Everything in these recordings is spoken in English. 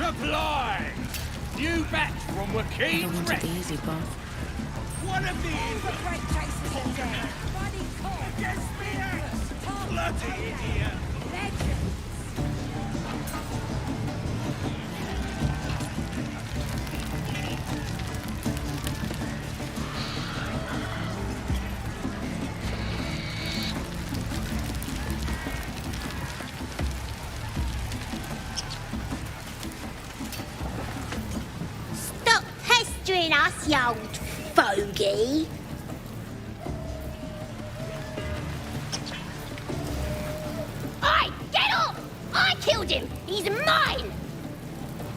Supply! New batch from I Wakeen's wanted Wreck. the easy path. One of these! The great chasers are dead. Buddy Cole. Against the axe! Bloody idiot! Legends. Stop pestering us, you old fogey. Oi, get off! I killed him! He's mine!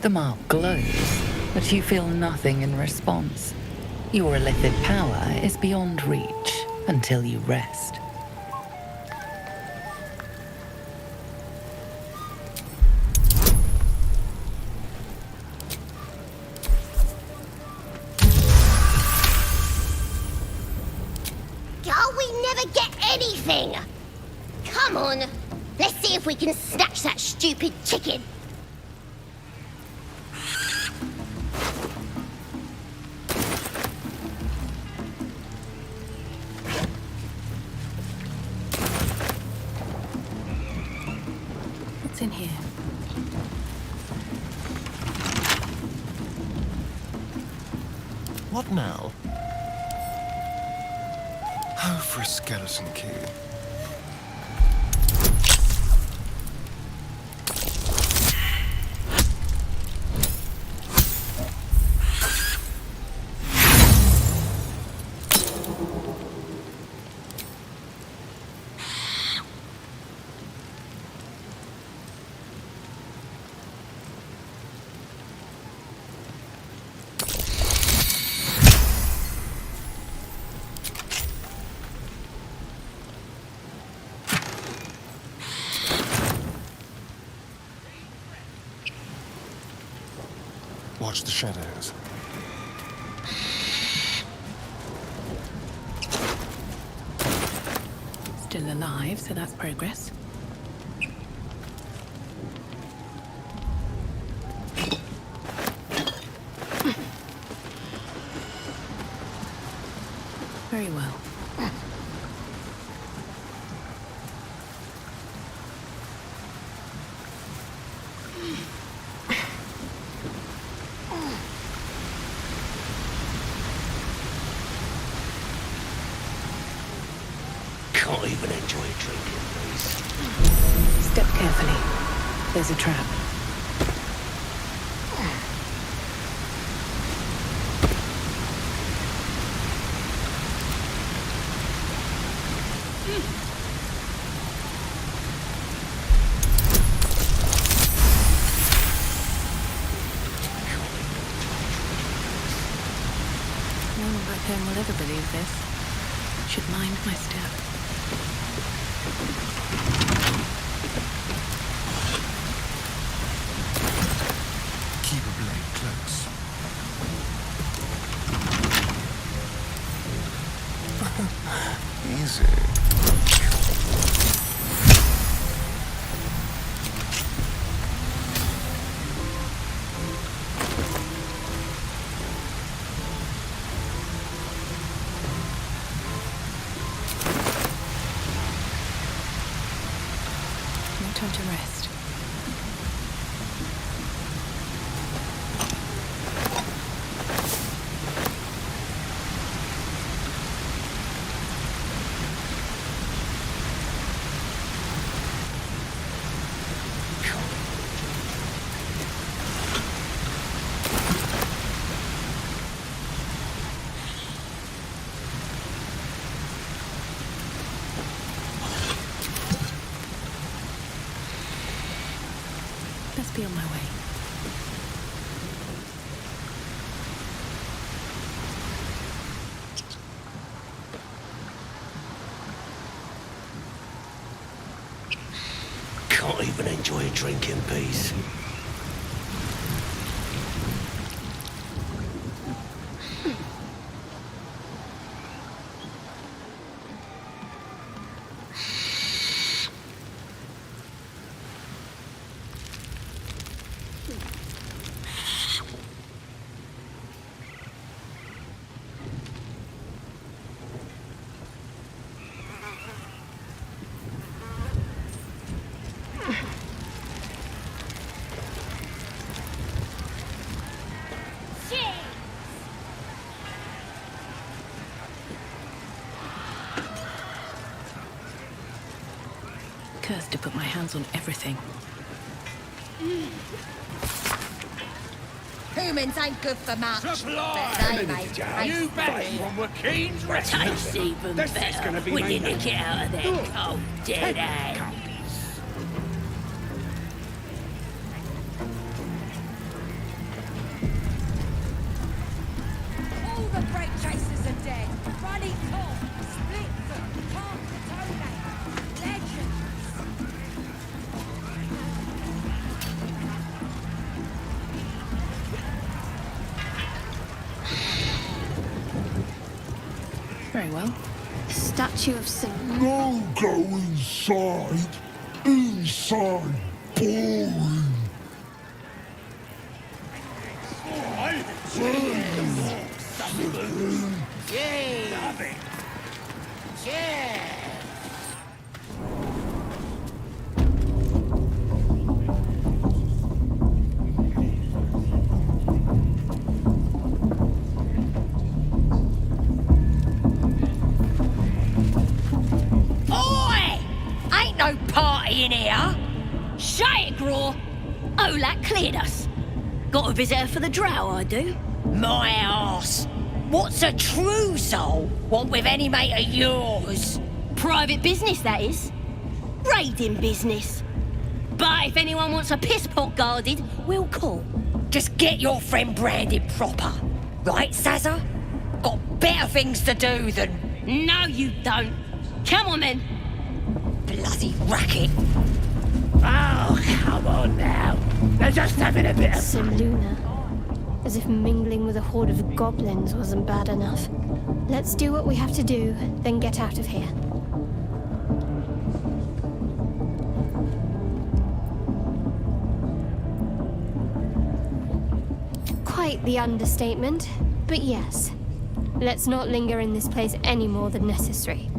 The mark glows, but you feel nothing in response. Your illithid power is beyond reach until you rest. Oh, we never get anything! Come on, let's see if we can snatch that stupid chicken. What's in here? What now? Oh, for a skeleton key. Watch the shadows. Still alive, so that's progress. Very well. Can't even enjoy a drink in peace. Step carefully. There's a trap. No one back home will ever believe this. Should mind my step. Keep a blade close. Easy. No time to rest. Best be on my way. Can't even enjoy a drink in peace. first to put my hands on everything. Humans ain't good for much. Supply! But they make You back from the King's restaurant. Tastes even This is better gonna be when you made nick it out of their cold dead hands. All the great chasers are dead. Ruddy Colt, Split, Tom, Tone, Legends. Very well. Statue of St. No go inside. Inside. Boring. Oi! Ain't no party in here. Shut it, Graw. Olak cleared us. Got a visitor for the drow, I do. My arse. What's a true soul want with any mate of yours? Private business, that is. Raiding business. But if anyone wants a piss pot guarded, we'll call. Just get your friend branded proper. Right, Sazza? Got better things to do than... No, you don't. Come on, then. Bloody racket. Oh, come on now. They're just having a bit of... Luna. As if mingling with a horde of goblins wasn't bad enough. Let's do what we have to do, then get out of here. Quite the understatement, but yes. Let's not linger in this place any more than necessary.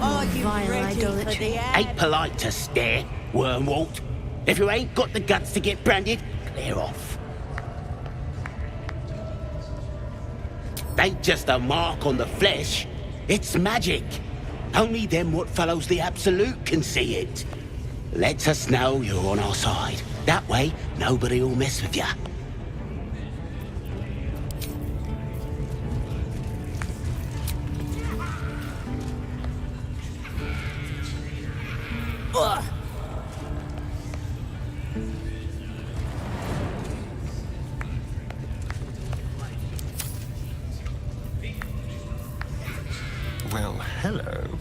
Are you Vile ready for idolatry. the Ain't polite to stare, Wormwalt. If you ain't got the guts to get branded, clear off. Ain't just a mark on the flesh. It's magic. Only them what follows the Absolute can see it. Lets us know you're on our side. That way, nobody will mess with you. Ugh. Well, hello.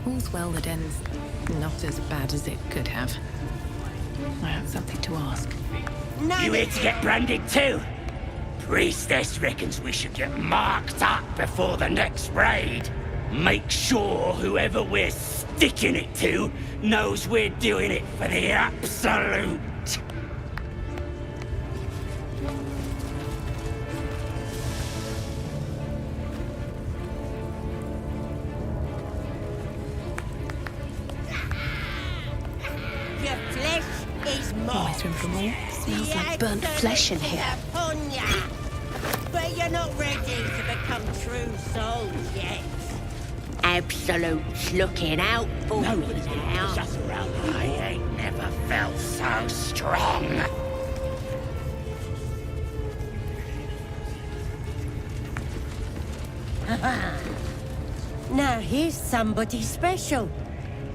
All's well that ends not as bad as it could have. I have something to ask. You here to get branded too? Priestess reckons we should get marked up before the next raid. Make sure whoever we're sticking it to knows we're doing it for the Absolute. Your flesh is more. Nice room for more. Smells like burnt flesh in here. But you're not ready to become true souls yet. Absolute's looking out for me now. Just around. I ain't never felt so strong. Now here's somebody special.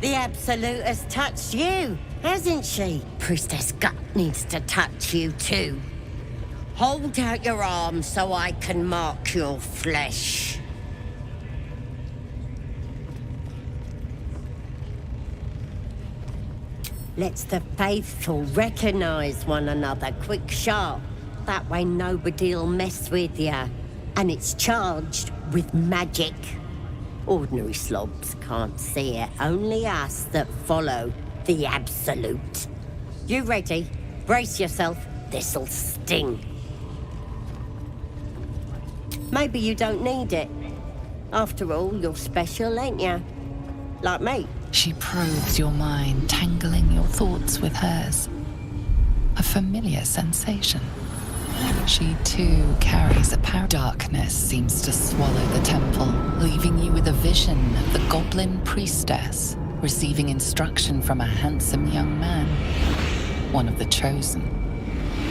The Absolute has touched you, hasn't she? Priestess Gut needs to touch you too. Hold out your arm so I can mark your flesh. Let's the faithful recognize one another quick sharp. That way nobody'll mess with ya. And it's charged with magic. Ordinary slobs can't see it, only us that follow the Absolute. You ready? Brace yourself. this'll sting. Maybe you don't need it. After all, you're special, ain't you? Like me. She probes your mind, tangling your thoughts with hers. A familiar sensation. She too carries a power. Darkness seems to swallow the temple, leaving you with a vision of the goblin priestess receiving instruction from a handsome young man, one of the chosen.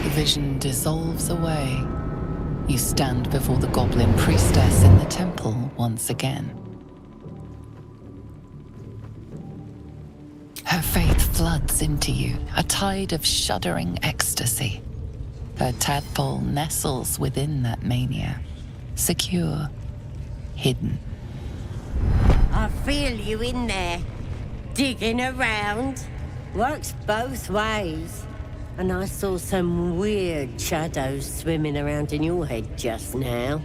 The vision dissolves away. You stand before the goblin priestess in the temple once again. Her faith floods into you, a tide of shuddering ecstasy. Her tadpole nestles within that mania, secure, hidden. I feel you in there, digging around. Works both ways. And I saw some weird shadows swimming around in your head just now.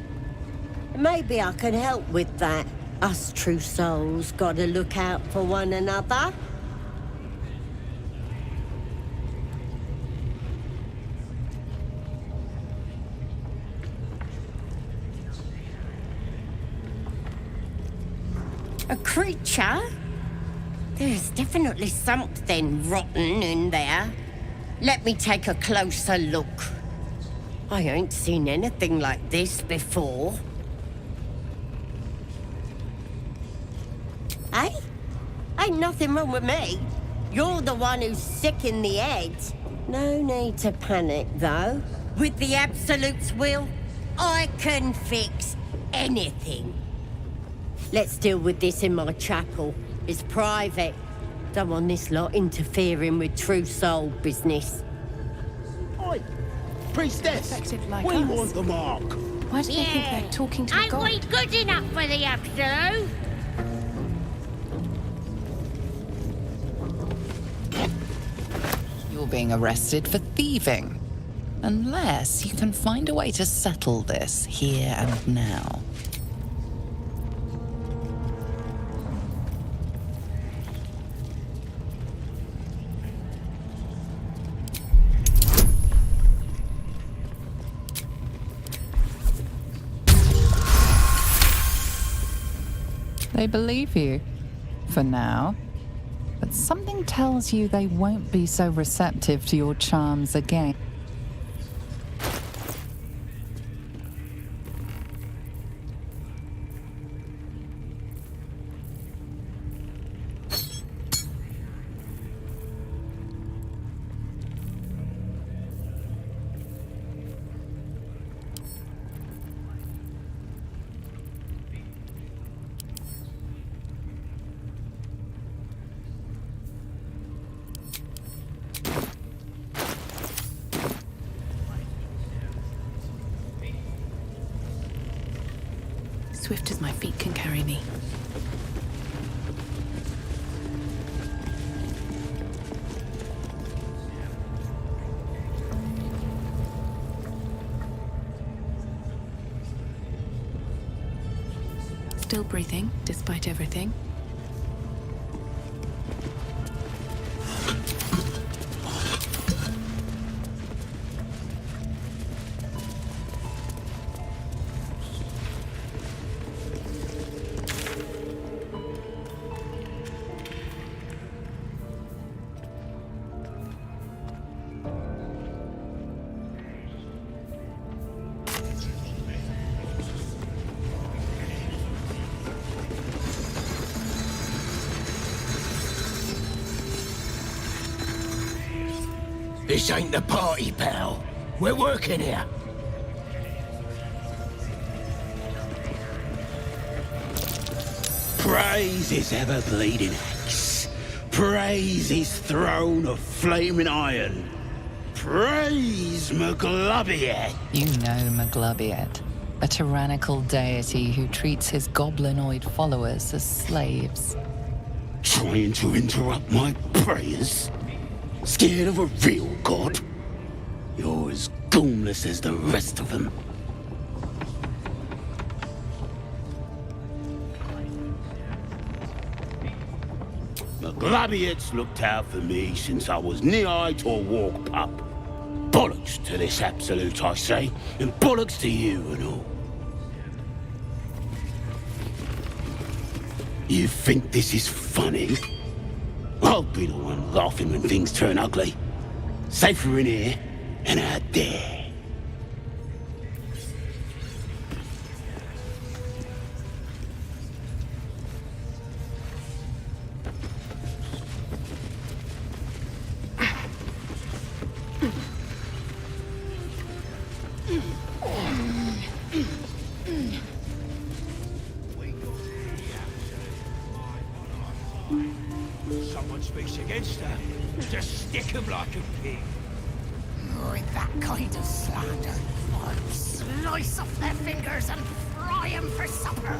Maybe I can help with that. Us true souls gotta look out for one another. A creature? There's definitely something rotten in there. Let me take a closer look. I ain't seen anything like this before. Hey? Ain't nothing wrong with me. You're the one who's sick in the head. No need to panic, though. With the Absolute's will, I can fix anything. Let's deal with this in my chapel. It's private. Don't want this lot interfering with true soul business. Oi! Priestess! Effective like We us. want the mark! Why do they think they're talking to a Ain't god? we good enough for the Absolute? You're being arrested for thieving. Unless you can find a way to settle this here and now. They believe you, for now. But something tells you they won't be so receptive to your charms again. Swift as my feet can carry me. Still breathing, despite everything. This ain't the party, pal. We're working here. Praise his ever-bleeding axe. Praise his throne of flaming iron. Praise Maglubiet. You know Maglubiet, a tyrannical deity who treats his goblinoid followers as slaves. Trying to interrupt my prayers? Scared of a real god? You're as goonless as the rest of them. Maglubiet's looked out for me since I was knee-high to a walk pup. Bollocks! bollocks to this absolute, I say, and bollocks to you and all. You think this is funny? I'll be the one laughing when things turn ugly. Safer in here and out there. Someone speaks against her, just stick him like a pig. With that kind of slander, I'll slice off their fingers and fry them for supper.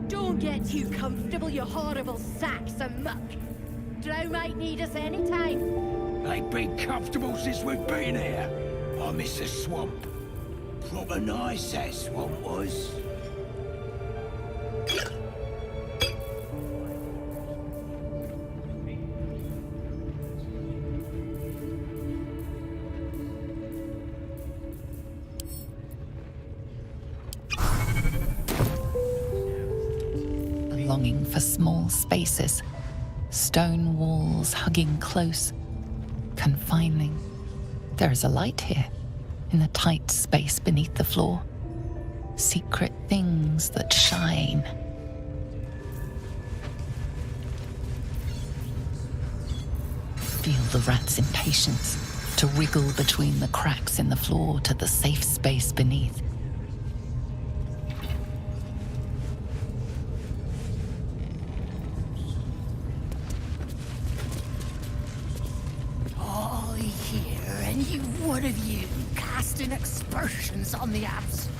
Don't get too comfortable, you horrible sacks of muck. Drow might need us anytime. Ain't been comfortable since we've been here. I miss the swamp. Proper nice that swamp was. A longing for small spaces, stone walls hugging close, confining. There is a light here, in the tight space beneath the floor. Secret things that shine. Feel the rat's impatience to wriggle between the cracks in the floor to the safe space beneath. I hear any one of you casting aspersions on the absolute.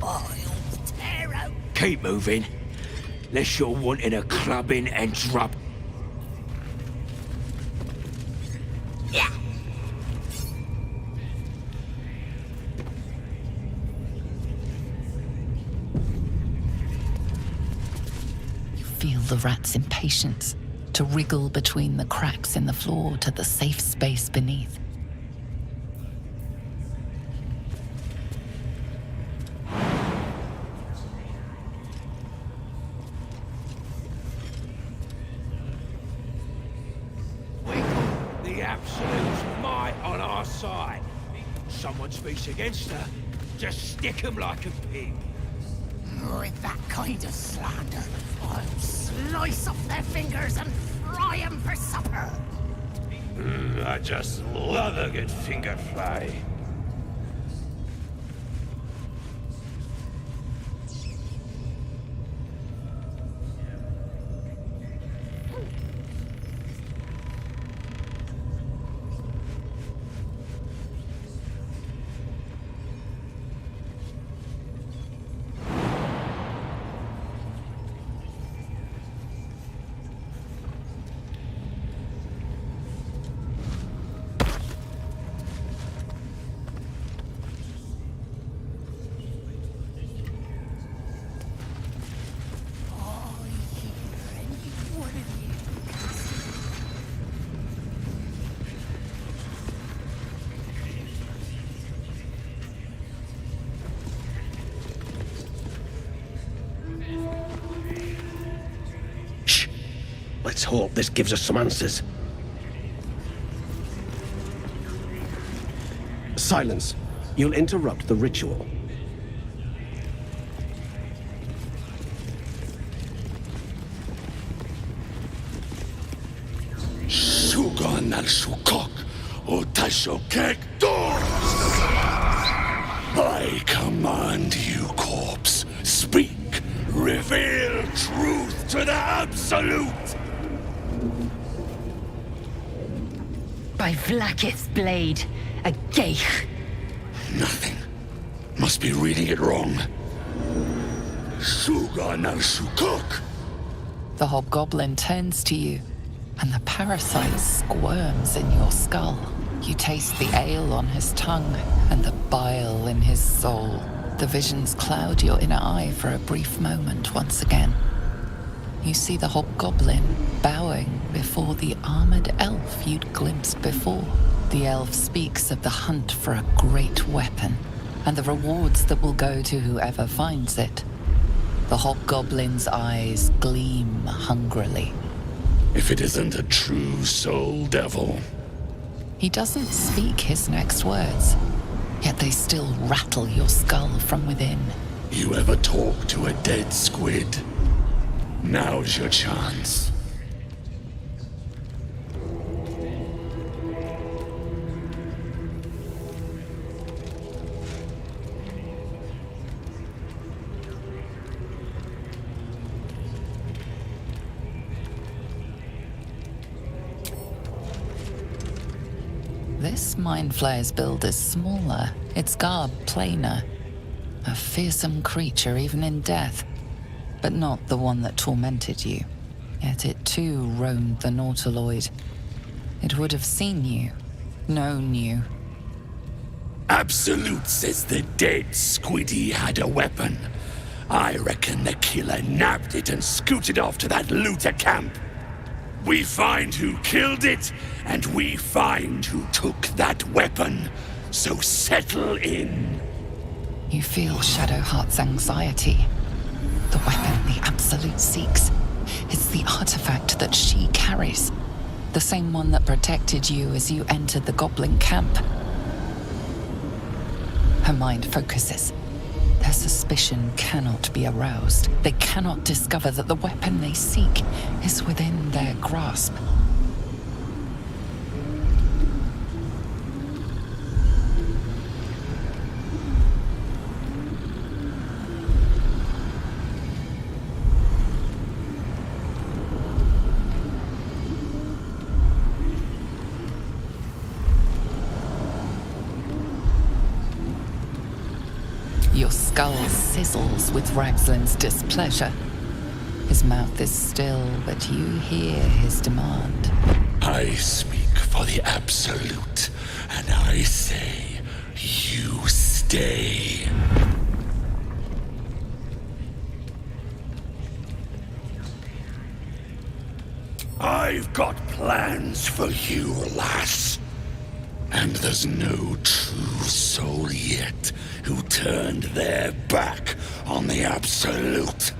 I'll tear out. Keep moving. Unless you're wanting a clubbing and drub. Yeah. You feel the rat's impatience to wriggle between the cracks in the floor to the safe space beneath. The absolute might on our side. Someone speaks against her, just stick him like a pig. With that kind of slander, I'll slice off their fingers and fry them for supper. I just love a good finger fry. Let's hope this gives us some answers. Silence. You'll interrupt the ritual. Sugan al Shukok, Otashokek I command you, corpse. Speak. Reveal truth to the Absolute. By Vlaakith's blade, a geich. Nothing. Must be reading it wrong. Sugan al Shukok. The hobgoblin turns to you, and the parasite squirms in your skull. You taste the ale on his tongue and the bile in his soul. The visions cloud your inner eye for a brief moment once again. You see the hobgoblin bowing before the armored elf you'd glimpsed before. The elf speaks of the hunt for a great weapon and the rewards that will go to whoever finds it. The hobgoblin's eyes gleam hungrily. If it isn't a true soul devil. He doesn't speak his next words, yet they still rattle your skull from within. You ever talk to a dead squid? Now's your chance. This Mind Flayer's build is smaller, its garb plainer. A fearsome creature even in death, but not the one that tormented you. Yet it too roamed the Nautiloid. It would have seen you, known you. Absolute says the dead squiddy had a weapon. I reckon the killer nabbed it and scooted off to that looter camp. We find who killed it, and we find who took that weapon. So settle in. You feel Shadowheart's anxiety. The weapon the Absolute seeks. It's the artifact that she carries. The same one that protected you as you entered the goblin camp. Her mind focuses. Their suspicion cannot be aroused. They cannot discover that the weapon they seek is within their grasp. Your skull sizzles with Ragslin's displeasure. His mouth is still, but you hear his demand. I speak for the Absolute, and I say, you stay. I've got plans for you, lass. And there's no true soul yet who turned their back on the Absolute.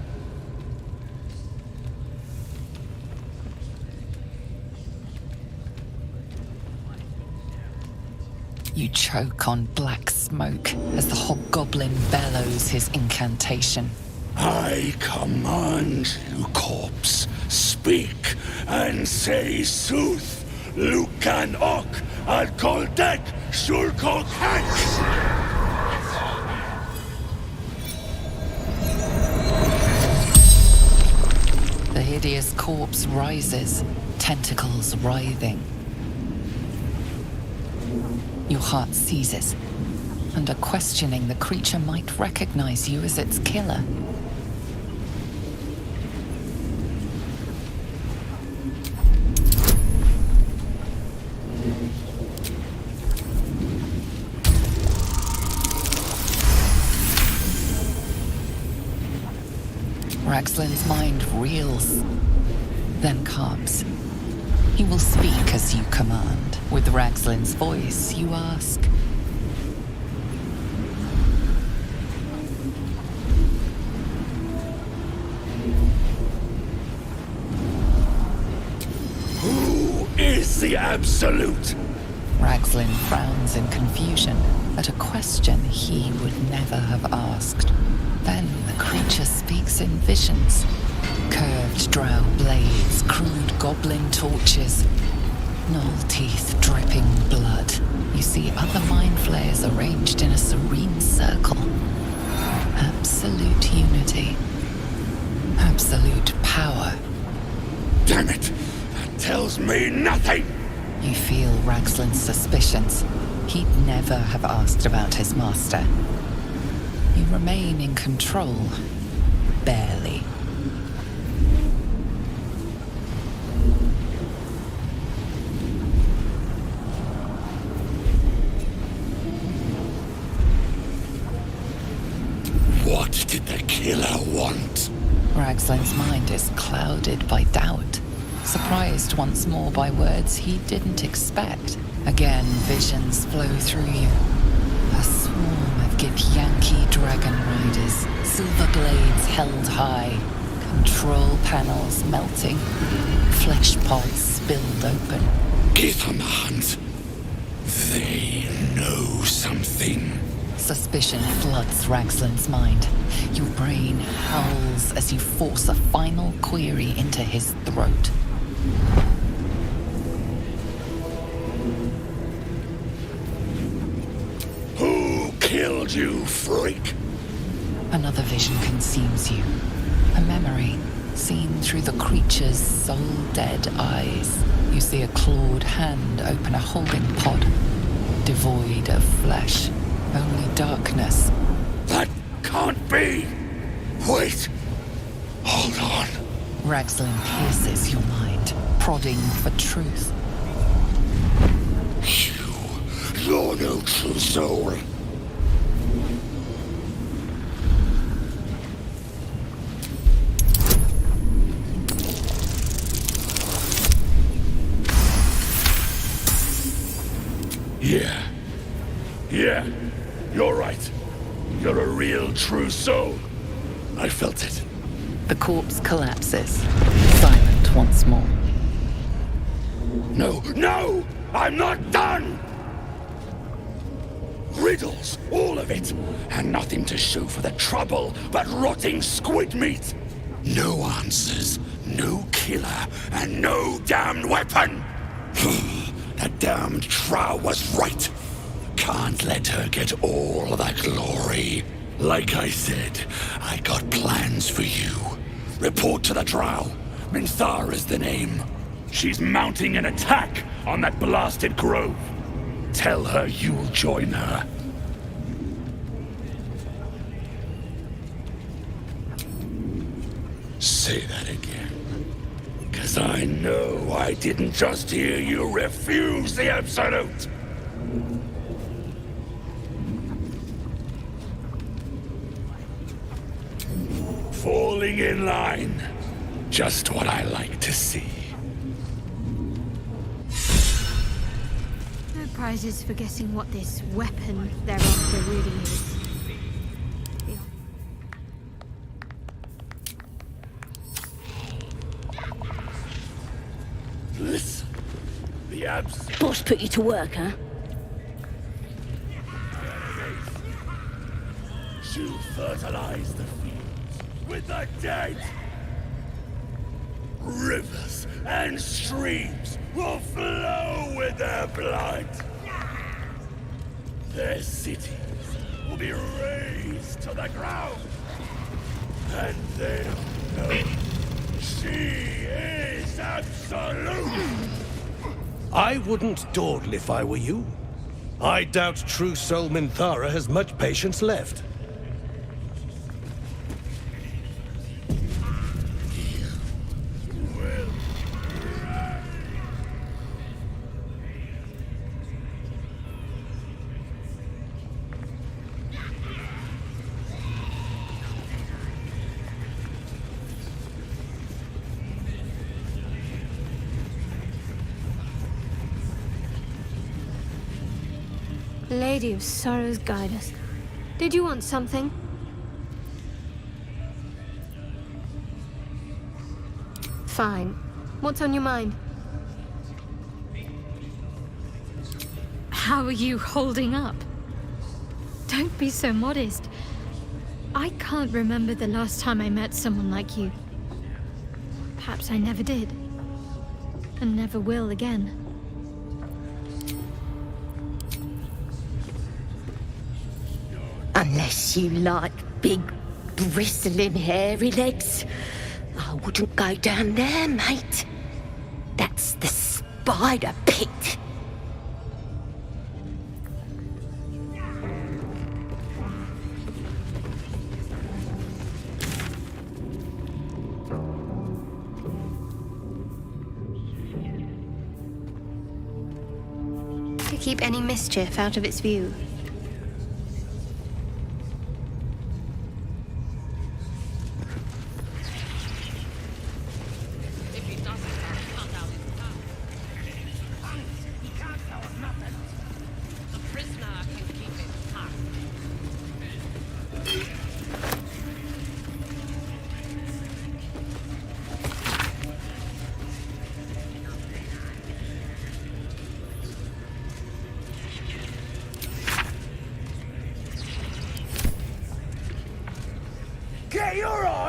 You choke on black smoke as the hobgoblin bellows his incantation. I command you, corpse, speak and say sooth. Lucan ok al koldek shulkok hank. The hideous corpse rises, tentacles writhing. Your heart seizes. Under questioning, the creature might recognize you as its killer. Ragslin's mind reels, then calms. He will speak as you command. With Ragslin's voice, you ask, Who is the Absolute? Ragslin frowns in confusion at a question he would never have asked. Then the creature speaks in visions. Curved drow blades, crude goblin torches, gnoll teeth dripping blood. You see other mind flayers arranged in a serene circle. Absolute unity. Absolute power. Damn it! That tells me nothing! You feel Ragslin's suspicions. He'd never have asked about his master. You remain in control. Barely. surprised once more by words he didn't expect. Again, visions flow through you. A swarm of Githyanki dragon riders, silver blades held high, control panels melting, flesh pods spilled open. Give them a hunt. They know something. Suspicion floods Ragsland's mind. Your brain howls as you force a final query into his throat. Who killed you, freak? Another vision consumes you. A memory, seen through the creature's soul-dead eyes. You see a clawed hand open a holding pod, devoid of flesh, only darkness. That can't be! Wait! Hold on. Ragsland pierces your mind, prodding for truth. You're no true soul. Yeah, you're right. You're a real true soul. I felt it. The corpse collapses, silent once more. No! I'm not done! Riddles, all of it, and nothing to show for the trouble but rotting squid meat. No answers, no killer, and no damned weapon. That damned Trow was right. Can't let her get all the glory. Like I said, I got plans for you. Report to the Drow. Minthara's the name. She's mounting an attack on that blasted grove. Tell her you'll join her. Say that again. 'Cause I know I didn't just hear you refuse the Absolute. Falling in line. Just what I like to see. No prizes for guessing what this weapon they're after really is. Listen. The Absolute. Boss put you to work, huh? She'll fertilize the fields with the dead. Rivers and streams will flow with their blood. Their cities will be razed to the ground. And they'll know she is absolute. I wouldn't dawdle if I were you. I doubt true soul Minthara has much patience left. Lady of Sorrows, guide us. Did you want something? Fine. What's on your mind? How are you holding up? Don't be so modest. I can't remember the last time I met someone like you. Perhaps I never did. And never will again. Unless you like big, bristling, hairy legs, I wouldn't go down there, mate. That's the spider pit. To keep any mischief out of its view.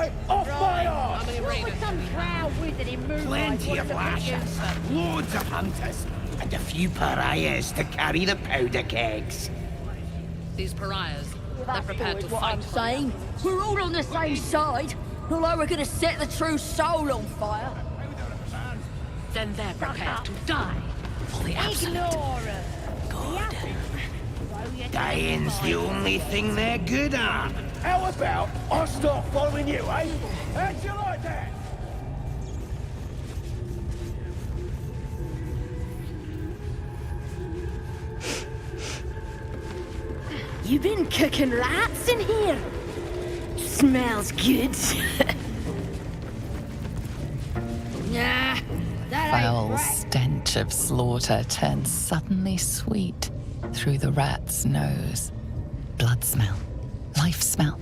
right? Off my arse! Plenty of lashes, loads of hunters, and a few pariahs to carry the powder kegs. These pariahs, they're prepared to What fight. I'm saying, we're all on the same side. Although we're gonna set the true soul on fire. Then they're prepared to die for the absolute. Dying's the only thing they're good at. How about I start following you, eh? How'd you like that? You been cooking rats in here? Smells good. Nah, that ain't Foul right. stench of slaughter turns suddenly sweet through the rat's nose. Blood smell, life smell.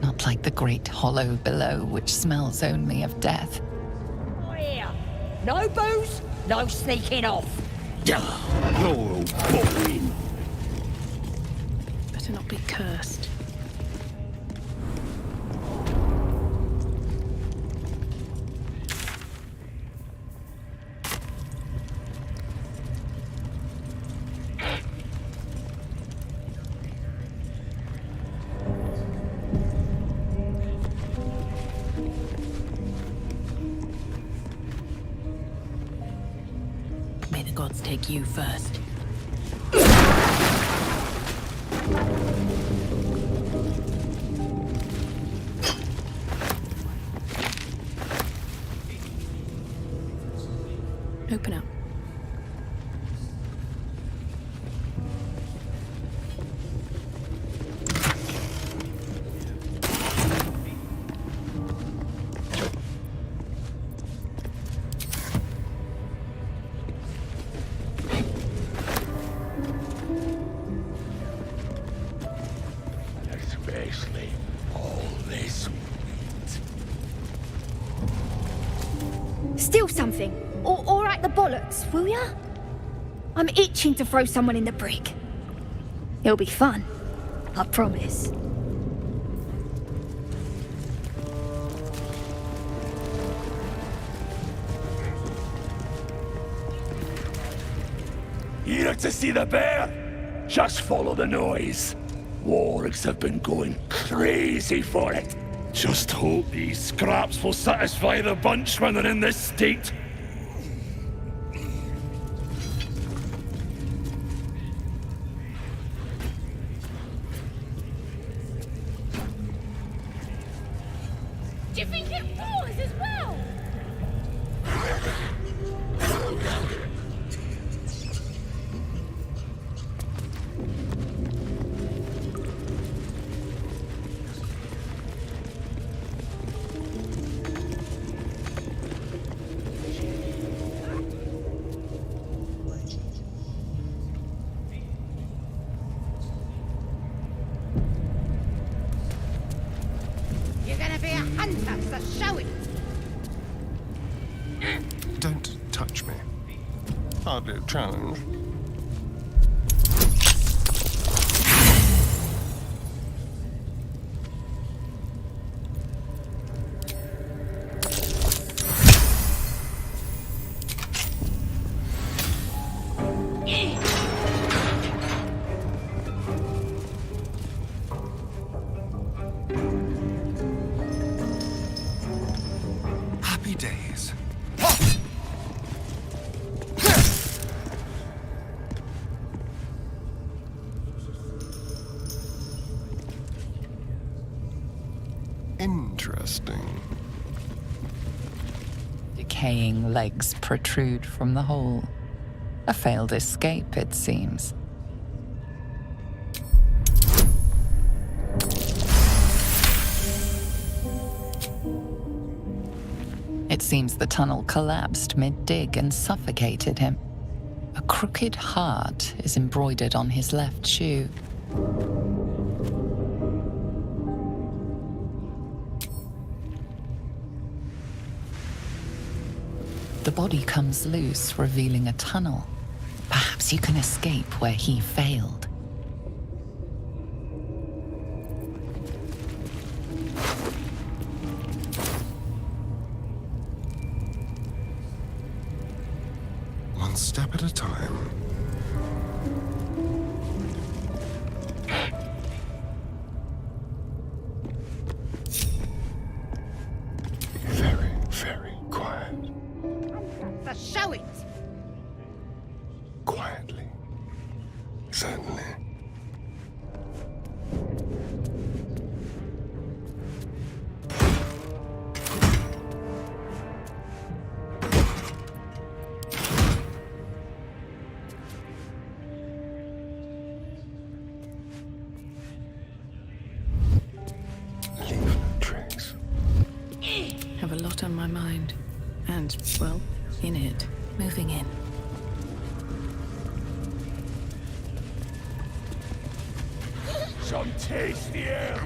Not like the great hollow below, which smells only of death. Here. No booze, no sneaking off. Oh, boring. Better not be cursed. May the gods take you first. Open up. Especially all this wheat. Steal something. Or at the bollocks, will ya? I'm itching to throw someone in the brick. It'll be fun. I promise. Here to see the bear? Just follow the noise. Wargs have been going crazy for it. Just hope these scraps will satisfy the bunch when they're in this state. Do you think it was as well? You're gonna be a hunter, so show it. Don't touch me. Hardly a challenge. Happy days. Interesting. Decaying legs protrude from the hole. A failed escape, it seems. It seems the tunnel collapsed mid-dig and suffocated him. A crooked heart is embroidered on his left shoe. The body comes loose, revealing a tunnel. Perhaps you can escape where he failed. One step at a time. Very, very quiet. For show it! Quietly. Certainly. Have a lot on my mind. And, well, in it. Moving in. Some tasty ale.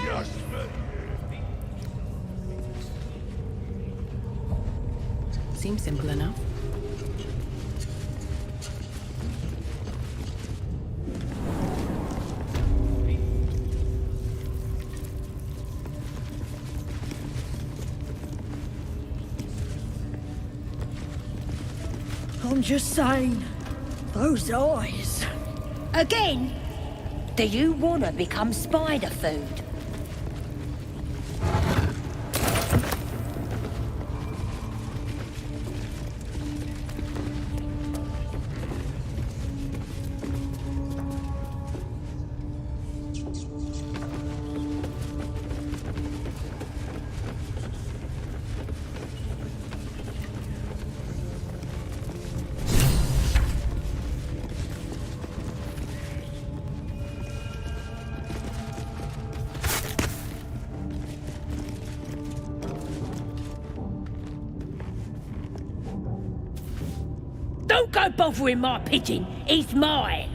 Just for Seems simple enough. I'm just saying, those eyes. Again? Do you want to become spider food? Don't go bothering my pigeon. He's mine.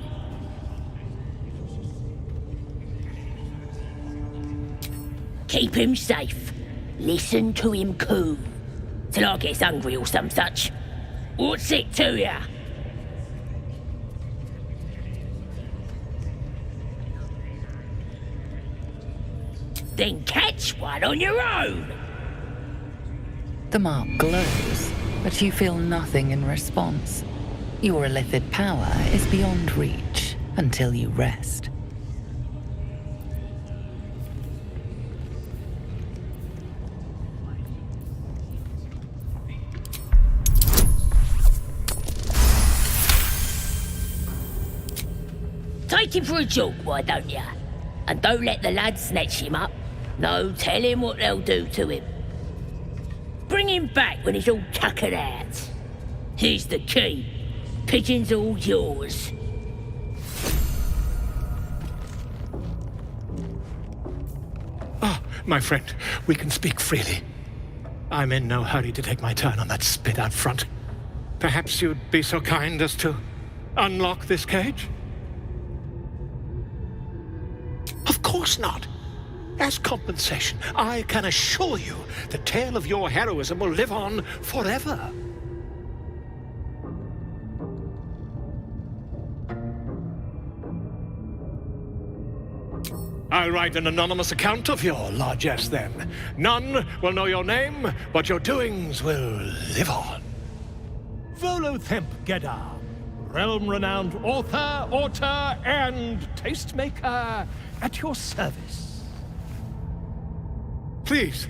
Keep him safe. Listen to him coo. Till I gets hungry or some such. What's it to ya? Then catch one on your own. The mark glows, but you feel nothing in response. Your illithid power is beyond reach until you rest. Take him for a joke, why don't ya? And don't let the lads snatch him up. No, tell him what they'll do to him. Bring him back when he's all tuckered out. Here's the key. Pigeon's all yours. Ah, my friend, we can speak freely. I'm in no hurry to take my turn on that spit out front. Perhaps you'd be so kind as to unlock this cage? Of course not. As compensation, I can assure you the tale of your heroism will live on forever. I'll write an anonymous account of your largesse then. None will know your name, but your doings will live on. Volothemp Gedar, realm-renowned author, auteur, and tastemaker at your service. Please,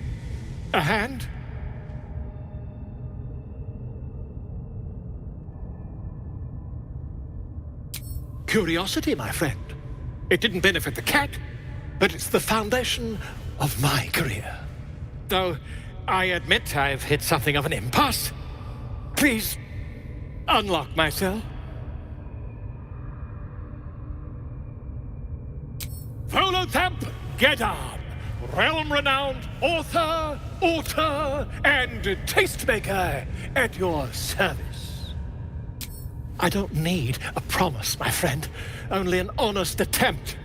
a hand? Curiosity, my friend. It didn't benefit the cat, but it's the foundation of my career. Though I admit I've hit something of an impasse. Please, unlock my cell. Volothemp Gedar, realm-renowned author, auteur, and tastemaker at your service. I don't need a promise, my friend. Only an honest attempt.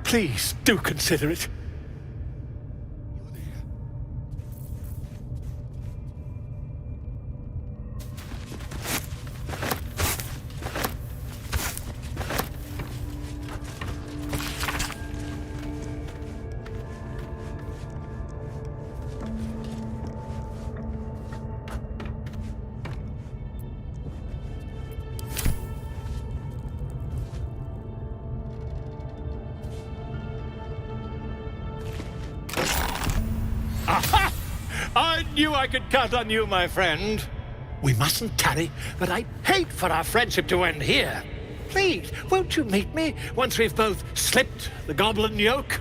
Please do consider it. knew I could count on you, my friend. We mustn't tarry, but I'd hate for our friendship to end here. Please, won't you meet me once we've both slipped the goblin yoke?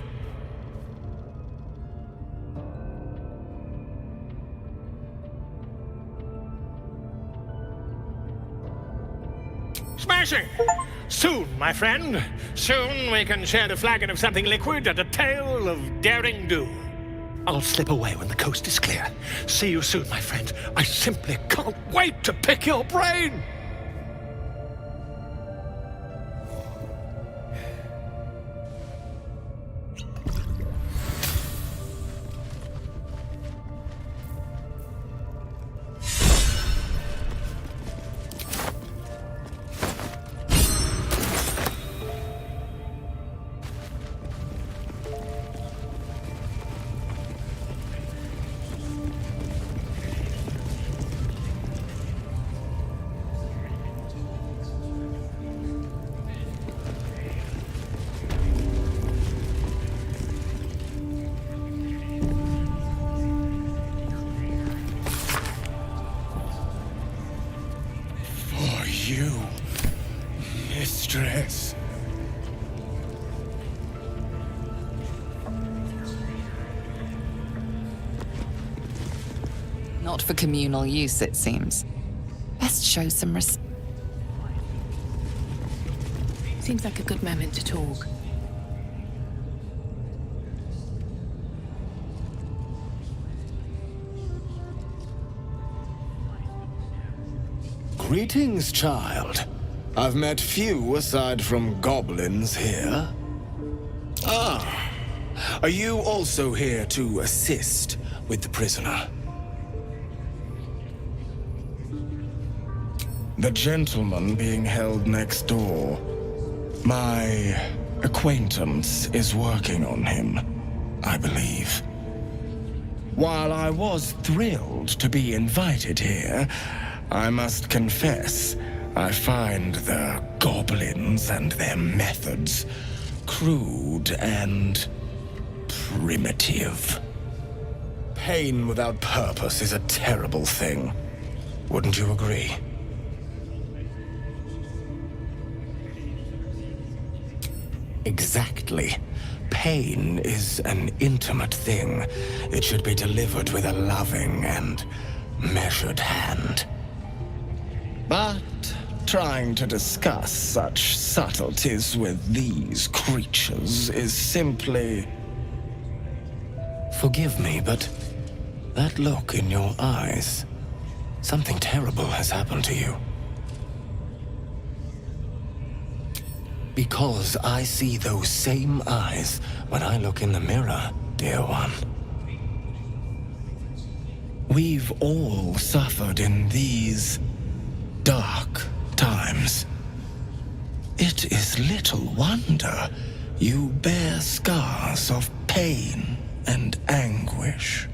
Smashing! Soon, my friend. Soon we can share a flagon of something liquid and a tale of daring do. I'll slip away when the coast is clear. See you soon, my friend. I simply can't wait to pick your brain! You, mistress. Not for communal use, it seems. Best show some respect. Seems like a good moment to talk. Greetings, child. I've met few aside from goblins here. Ah, are you also here to assist with the prisoner? The gentleman being held next door. My acquaintance is working on him, I believe. While I was thrilled to be invited here, I must confess, I find the goblins and their methods crude and primitive. Pain without purpose is a terrible thing. Wouldn't you agree? Exactly. Pain is an intimate thing. It should be delivered with a loving and measured hand. But trying to discuss such subtleties with these creatures is simply... Forgive me, but that look in your eyes, something terrible has happened to you. Because I see those same eyes when I look in the mirror, dear one. We've all suffered in these dark times. It is little wonder you bear scars of pain and anguish.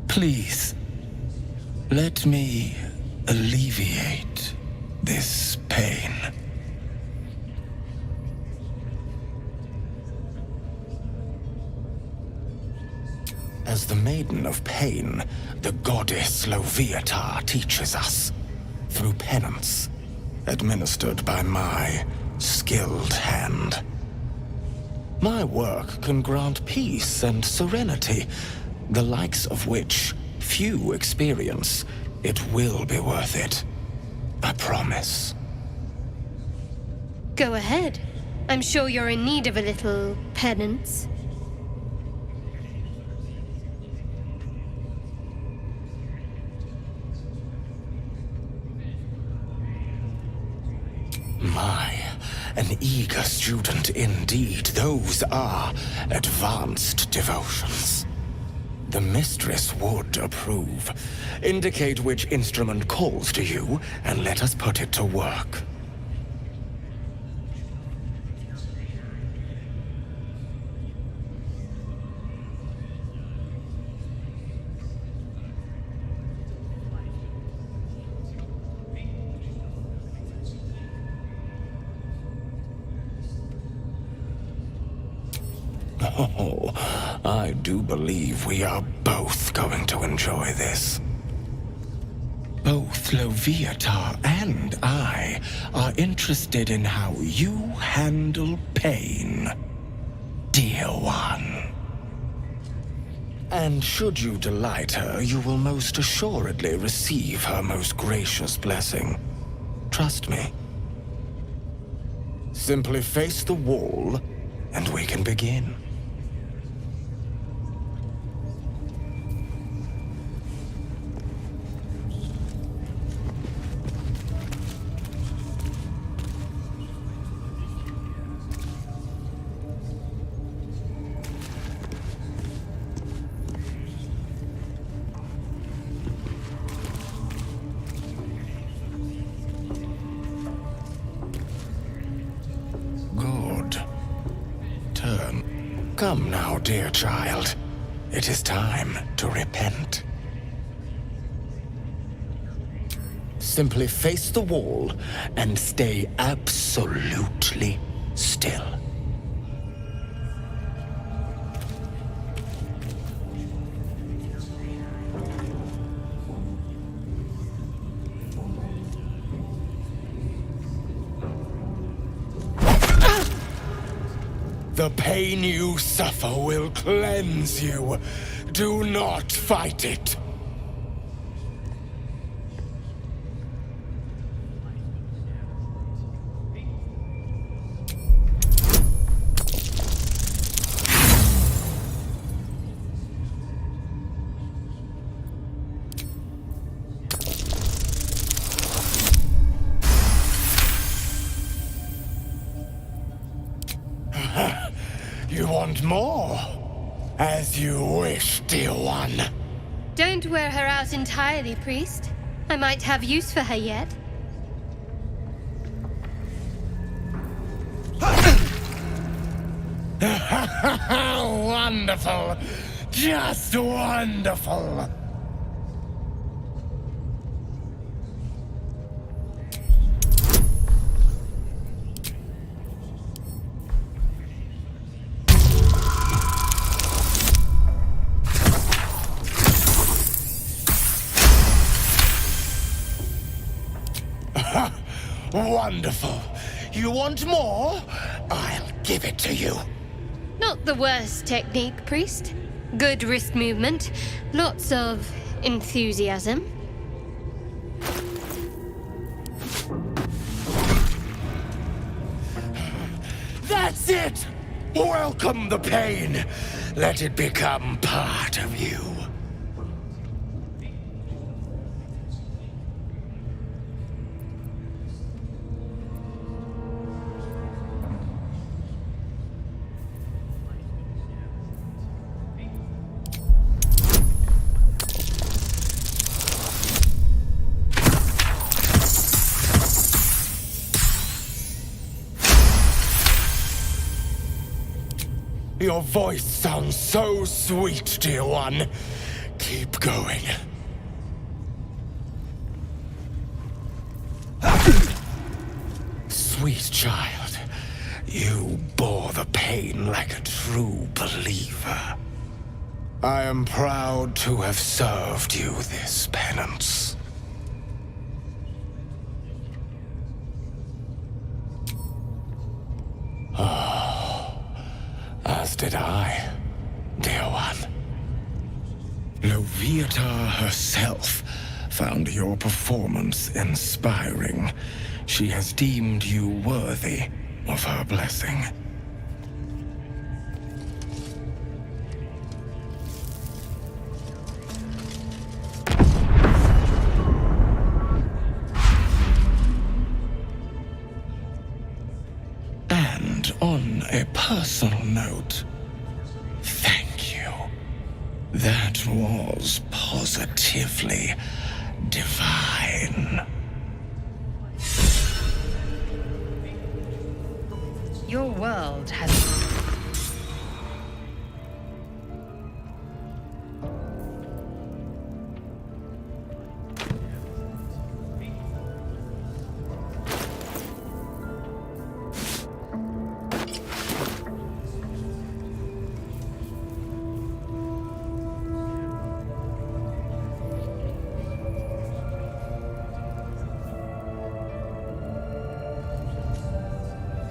Please, let me alleviate this pain. As the Maiden of Pain, the goddess Loviatar teaches us, through penance, administered by my skilled hand. My work can grant peace and serenity, the likes of which few experience. It will be worth it. I promise. Go ahead. I'm sure you're in need of a little penance. My, an eager student indeed. Those are advanced devotions. The mistress would approve. Indicate which instrument calls to you, and let us put it to work. Oh, I do believe we are both going to enjoy this. Both Loviatar and I are interested in how you handle pain, dear one. And should you delight her, you will most assuredly receive her most gracious blessing. Trust me. Simply face the wall, and we can begin. Come now, dear child. It is time to repent. Simply face the wall and stay absolutely still. The pain you suffer will cleanse you. Do not fight it. You want more? As you wish, dear one. Don't wear her out entirely, priest. I might have use for her yet. Wonderful. Just wonderful. Wonderful. You want more? I'll give it to you. Not the worst technique, priest. Good wrist movement. Lots of enthusiasm. That's it! Welcome the pain. Let it become part of you. Your voice sounds so sweet, dear one. Keep going. Sweet child, you bore the pain like a true believer. I am proud to have served you this penance. As did I, dear one. Loviatar herself found your performance inspiring. She has deemed you worthy of her blessing. And on a personal note, thank you. That was positively divine. Your world has...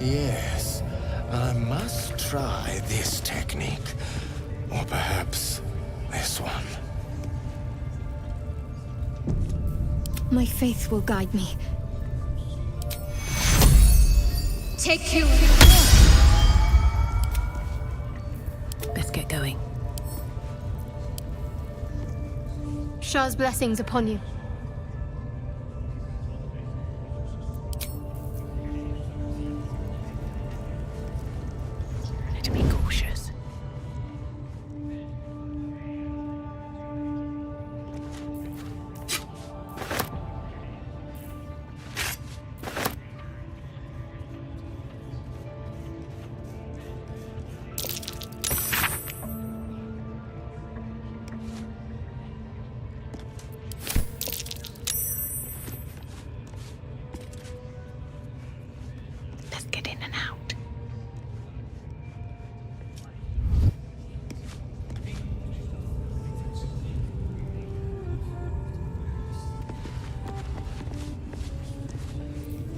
Yes, I must try this technique. Or perhaps this one. My faith will guide me. Take you. Let's get going. Shah's blessings upon you. Need to be cautious. Let's get in and out.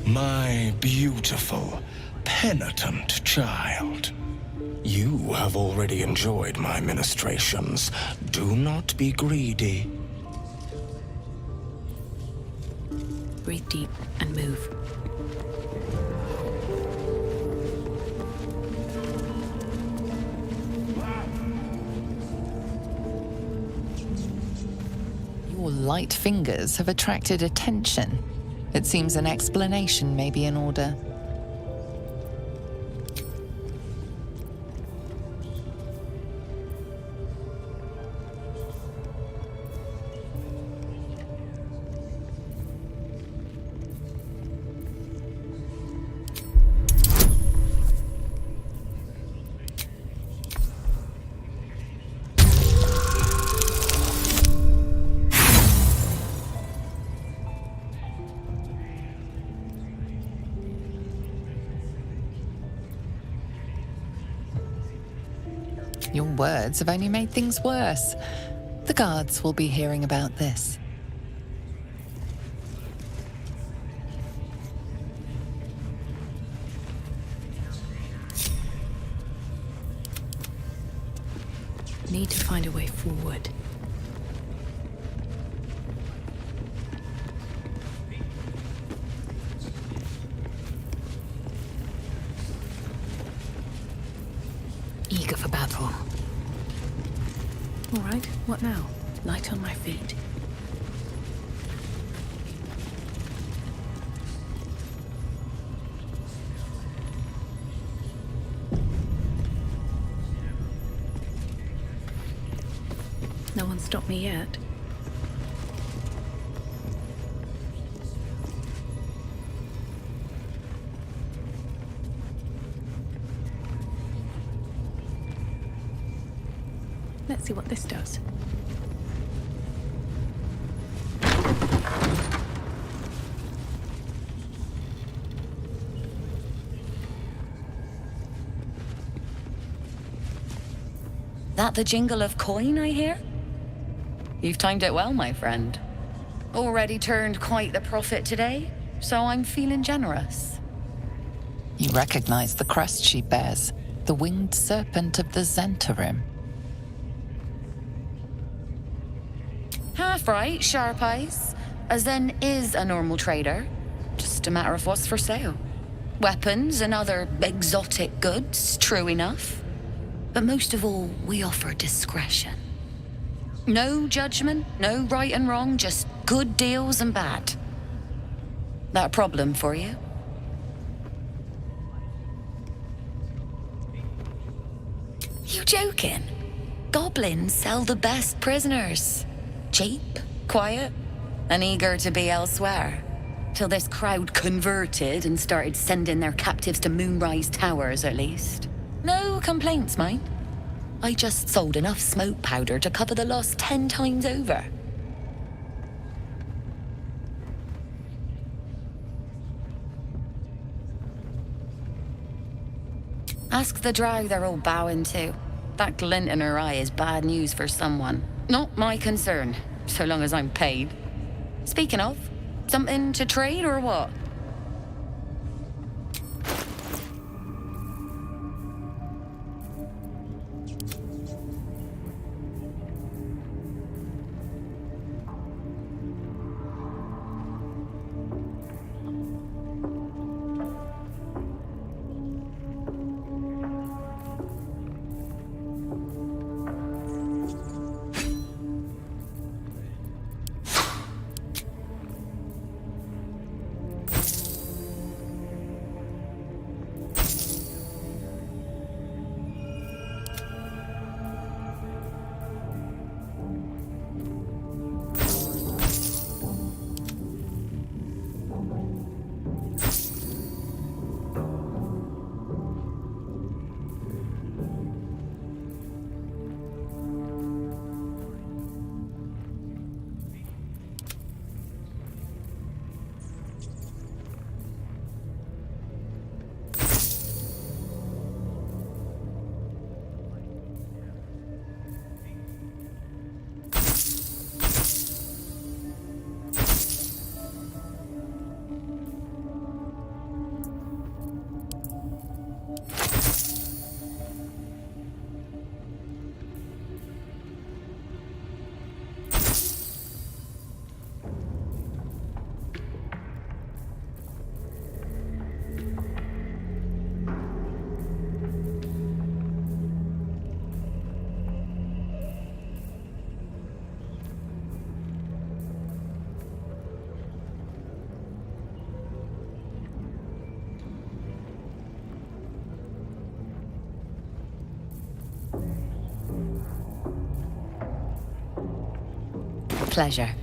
My beautiful, penitent child. You have already enjoyed my ministrations. Do not be greedy. Breathe deep and move. Your light fingers have attracted attention. It seems an explanation may be in order. Your words have only made things worse. The guards will be hearing about this. Need to find a way forward. Eager for battle. All right, what now? Light on my feet. No one stopped me yet. Let's see what this does. That the jingle of coin I hear? You've timed it well, my friend. Already turned quite the profit today, so I'm feeling generous. You recognize the crest she bears, the winged serpent of the Zentarim. Half right, sharp eyes. Zen is a normal trader. Just a matter of what's for sale. Weapons and other exotic goods, true enough. But most of all, we offer discretion. No judgment, no right and wrong, just good deals and bad. That a problem for you? You joking? Goblins sell the best prisoners. Cheap, quiet, and eager to be elsewhere. Till this crowd converted and started sending their captives to Moonrise Towers, at least. No complaints, mind. I just sold enough smoke powder to cover the loss 10 times over. Ask the drow they're all bowing to. That glint in her eye is bad news for someone. Not my concern, so long as I'm paid. Speaking of, something to trade or what? Pleasure.